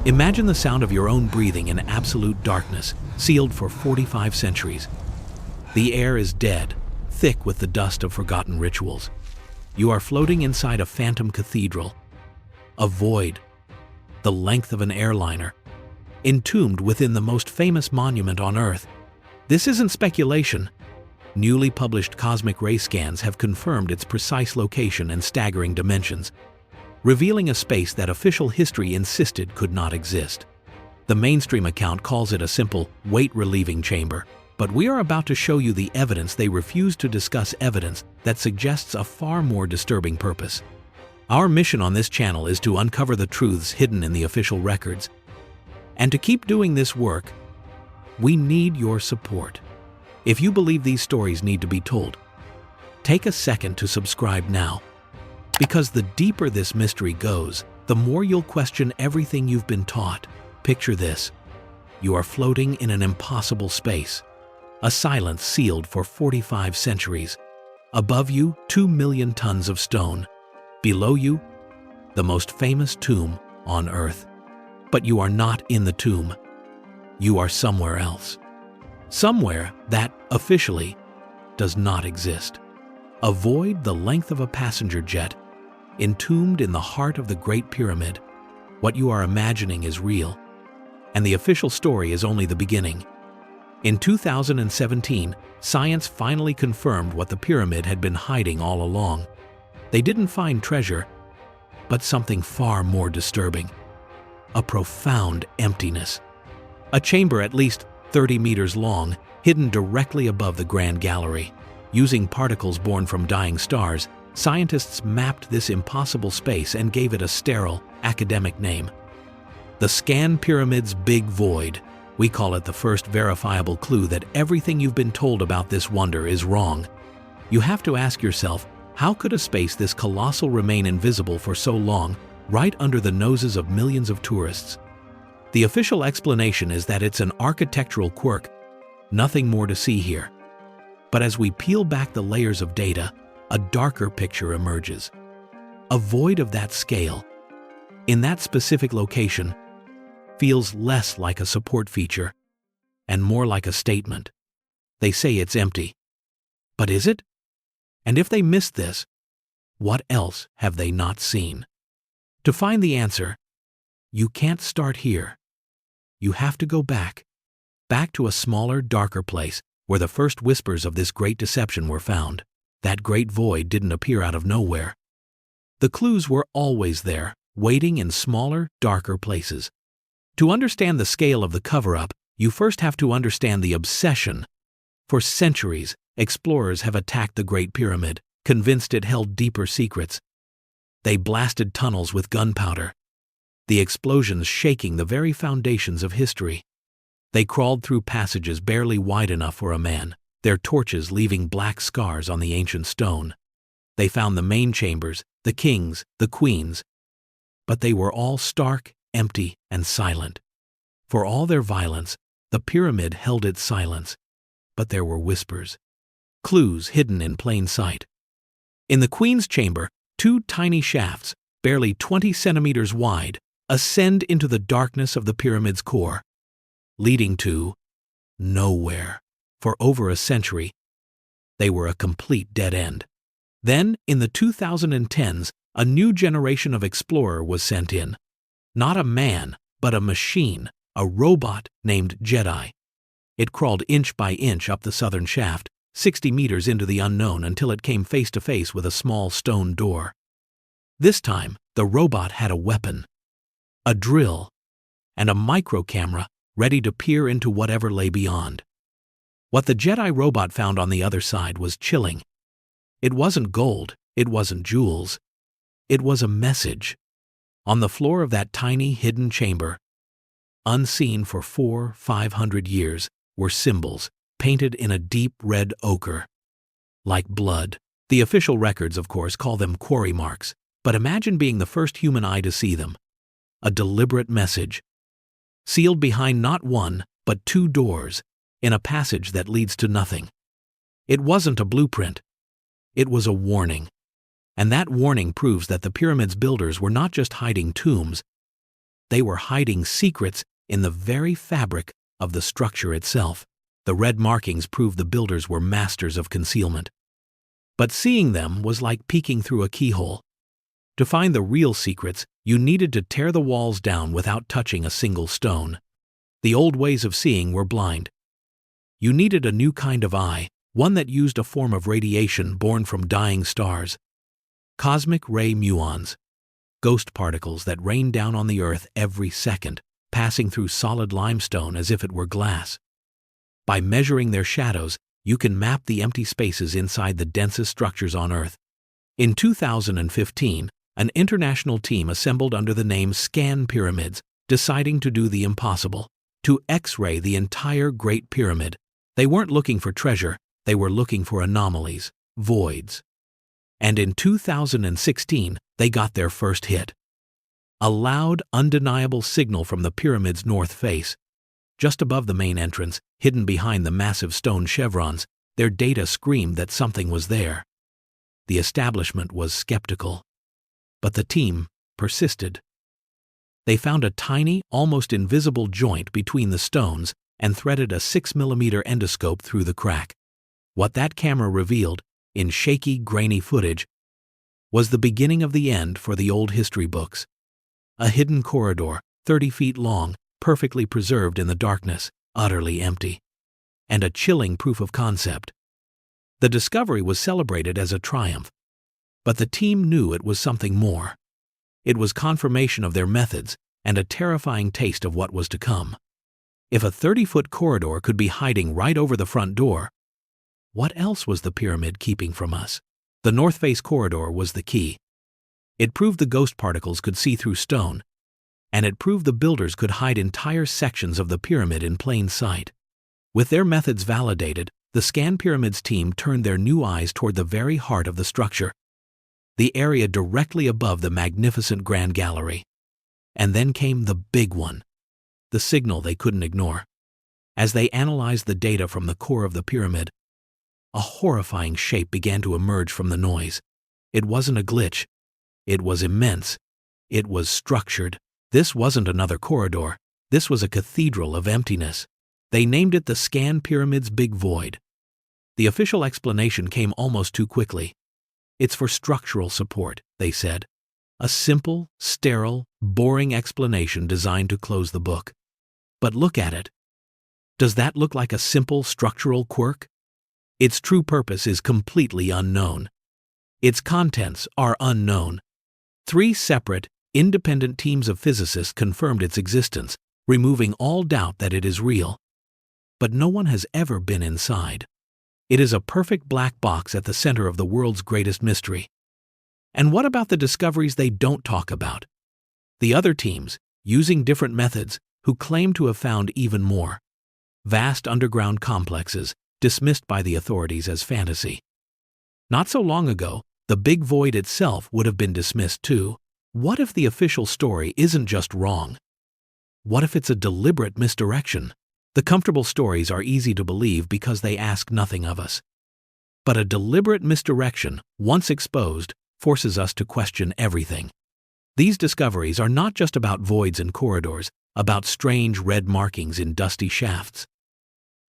Imagine the sound of your own breathing in absolute darkness, sealed for 45 centuries. The air is dead, thick with the dust of forgotten rituals. You are floating inside a phantom cathedral, a void, the length of an airliner, entombed within the most famous monument on Earth. This isn't speculation. Newly published cosmic ray scans have confirmed its precise location and staggering dimensions, revealing a space that official history insisted could not exist. The mainstream account calls it a simple, weight-relieving chamber, but we are about to show you the evidence they refuse to discuss, evidence that suggests a far more disturbing purpose. Our mission on this channel is to uncover the truths hidden in the official records. And to keep doing this work, we need your support. If you believe these stories need to be told, take a second to subscribe now. Because the deeper this mystery goes, the more you'll question everything you've been taught. Picture this. You are floating in an impossible space, a silence sealed for 45 centuries. Above you, 2 million tons of stone. Below you, the most famous tomb on Earth. But you are not in the tomb. You are somewhere else. Somewhere that, officially, does not exist. A void the length of a passenger jet, entombed in the heart of the Great Pyramid. What you are imagining is real, and the official story is only the beginning. In 2017, science finally confirmed what the pyramid had been hiding all along. They didn't find treasure, but something far more disturbing. A profound emptiness. A chamber at least 30 meters long, hidden directly above the Grand Gallery. Using particles born from dying stars, scientists mapped this impossible space and gave it a sterile, academic name. The ScanPyramids Big Void. We call it the first verifiable clue that everything you've been told about this wonder is wrong. You have to ask yourself, how could a space this colossal remain invisible for so long, right under the noses of millions of tourists? The official explanation is that it's an architectural quirk, nothing more to see here. But as we peel back the layers of data, a darker picture emerges. A void of that scale, in that specific location, feels less like a support feature and more like a statement. They say it's empty. But is it? And if they missed this, what else have they not seen? To find the answer, you can't start here. You have to go back to a smaller, darker place where the first whispers of this great deception were found. That great void didn't appear out of nowhere. The clues were always there, waiting in smaller, darker places. To understand the scale of the cover-up, you first have to understand the obsession. For centuries, explorers have attacked the Great Pyramid, convinced it held deeper secrets. They blasted tunnels with gunpowder, the explosions shaking the very foundations of history. They crawled through passages barely wide enough for a man, their torches leaving black scars on the ancient stone. They found the main chambers, the kings, the queens, but they were all stark, empty, and silent. For all their violence, the pyramid held its silence, but there were whispers, clues hidden in plain sight. In the queen's chamber, 2 tiny shafts, barely 20 centimeters wide, ascend into the darkness of the pyramid's core, leading to nowhere. For over a century, they were a complete dead end. Then, in the 2010s, a new generation of explorer was sent in. Not a man, but a machine, a robot named Jedi. It crawled inch by inch up the southern shaft, 60 meters into the unknown, until it came face to face with a small stone door. This time, the robot had a weapon, a drill, and a micro camera ready to peer into whatever lay beyond. What the Jedi robot found on the other side was chilling. It wasn't gold, it wasn't jewels. It was a message. On the floor of that tiny hidden chamber, unseen for 400-500 years, were symbols, painted in a deep red ochre. Like blood. The official records, of course, call them quarry marks, but imagine being the first human eye to see them. A deliberate message, sealed behind not 1, but 2 doors, in a passage that leads to nothing. It wasn't a blueprint. It was a warning. And that warning proves that the pyramid's builders were not just hiding tombs, They were hiding secrets in the very fabric of the structure itself. The red markings proved the builders were masters of concealment. But seeing them was like peeking through a keyhole. To find the real secrets, you needed to tear the walls down without touching a single stone. The old ways of seeing were blind. You needed a new kind of eye, one that used a form of radiation born from dying stars. Cosmic ray muons, ghost particles that rain down on the Earth every second, passing through solid limestone as if it were glass. By measuring their shadows, you can map the empty spaces inside the densest structures on Earth. In 2015, an international team assembled under the name ScanPyramids, deciding to do the impossible, to X-ray the entire Great Pyramid. They weren't looking for treasure, they were looking for anomalies, voids. And in 2016, they got their first hit. A loud, undeniable signal from the pyramid's north face. Just above the main entrance, hidden behind the massive stone chevrons, their data screamed that something was there. The establishment was skeptical. But the team persisted. They found a tiny, almost invisible joint between the stones and threaded a 6mm endoscope through the crack. What that camera revealed, in shaky, grainy footage, was the beginning of the end for the old history books. A hidden corridor, 30 feet long, perfectly preserved in the darkness, utterly empty. And a chilling proof of concept. The discovery was celebrated as a triumph. But the team knew it was something more. It was confirmation of their methods and a terrifying taste of what was to come. If a 30-foot corridor could be hiding right over the front door, what else was the pyramid keeping from us? The north face corridor was the key. It proved the ghost particles could see through stone, and it proved the builders could hide entire sections of the pyramid in plain sight. With their methods validated, the ScanPyramids team turned their new eyes toward the very heart of the structure, the area directly above the magnificent Grand Gallery. And then came the big one, the signal they couldn't ignore. As they analyzed the data from the core of the pyramid, a horrifying shape began to emerge from the noise. It wasn't a glitch. It was immense. It was structured. This wasn't another corridor. This was a cathedral of emptiness. They named it the ScanPyramids Big Void. The official explanation came almost too quickly. It's for structural support, they said. A simple, sterile, boring explanation designed to close the book. But look at it. Does that look like a simple structural quirk? Its true purpose is completely unknown. Its contents are unknown. 3 separate, independent teams of physicists confirmed its existence, removing all doubt that it is real. But no one has ever been inside. It is a perfect black box at the center of the world's greatest mystery. And what about the discoveries they don't talk about? The other teams, using different methods, who claim to have found even more. Vast underground complexes, dismissed by the authorities as fantasy. Not so long ago, the Big Void itself would have been dismissed too. What if the official story isn't just wrong? What if it's a deliberate misdirection? The comfortable stories are easy to believe because they ask nothing of us. But a deliberate misdirection, once exposed, forces us to question everything. These discoveries are not just about voids and corridors, about strange red markings in dusty shafts.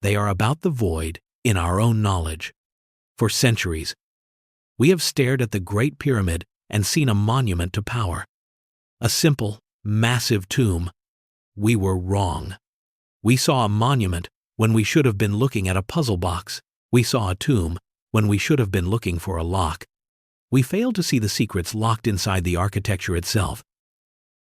They are about the void in our own knowledge. For centuries, we have stared at the Great Pyramid and seen a monument to power. A simple, massive tomb. We were wrong. We saw a monument when we should have been looking at a puzzle box. We saw a tomb when we should have been looking for a lock. We failed to see the secrets locked inside the architecture itself.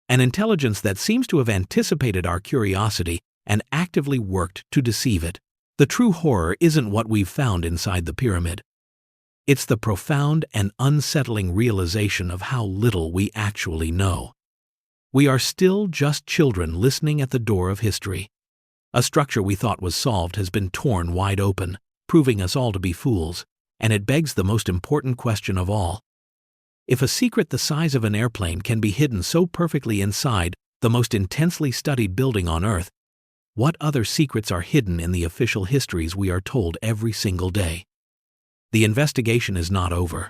An intelligence that seems to have anticipated our curiosity and actively worked to deceive it. The true horror isn't what we've found inside the pyramid. It's the profound and unsettling realization of how little we actually know. We are still just children listening at the door of history. A structure we thought was solved has been torn wide open, proving us all to be fools, and it begs the most important question of all. If a secret the size of an airplane can be hidden so perfectly inside the most intensely studied building on Earth, what other secrets are hidden in the official histories we are told every single day? The investigation is not over.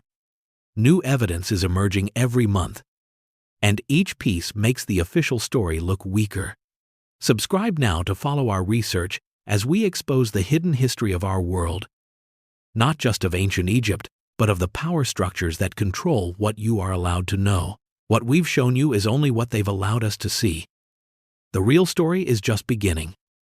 New evidence is emerging every month. and each piece makes the official story look weaker. Subscribe now to follow our research as we expose the hidden history of our world, not just of ancient Egypt, but of the power structures that control what you are allowed to know. What we've shown you is only what they've allowed us to see. The real story is just beginning.